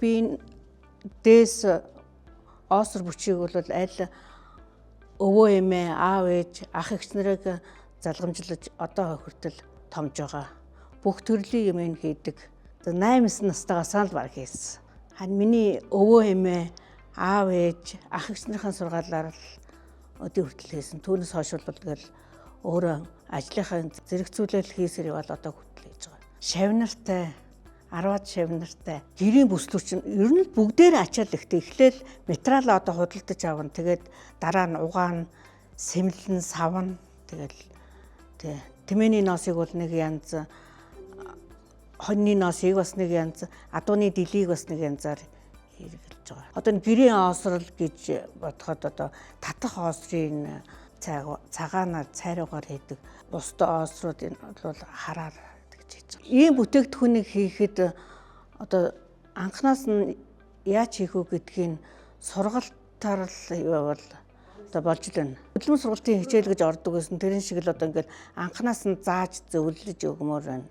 би дээс осор бүчийг бол аль өвөө эмээ, аав ээж, ах эгч нарыг залгамжлаж одоо хүртэл томж байгаа. Бүх төрлийн юм хийдэг. 8 настайгаас л баг хийсэн. Харин миний өвөө эмээ, аав ээж, ах эгч нарын сургаалаар л өдөө хүртэл хийсэн. Түүнээс хойш бол тэгэл өөрөө ажлынхаа зэрэгцүүлэл хийсээр бол одоо хүртэл хийж байгаа. Шавнартай, 10-аад шавнартай, гэрийн бүслүүч нь ер нь бүгдээр ачаал ихтэй эхлээл материал одоо худалдаж авна. Тэгээд дараа нь угаана, сэмлэн, савна. Тэгэл тэмээний ноосыг бол нэг янз, хоньны ноосыг бас нэг янз, адууны дэлийг бас нэг янзаар хэрэгжилж байгаа. Одоо гэрийн оосрол гэж бодоход одоо татах оосрын цагаанаар цайруугаар хийдэг. Бусдын оосрууд бол хараар гэж хийж байгаа. Ийм бүтээгдэхүүнийг хийхэд одоо анханаас нь яаж хийх үү гэдгийг сургалтаар л явал одоо болж байна. Хөдөлмөр сургалтын хичээл гэж ордог гэсэн тэрэн шиг л одоо ингээд анханаас нь зааж зөвлөж өгмөр байна.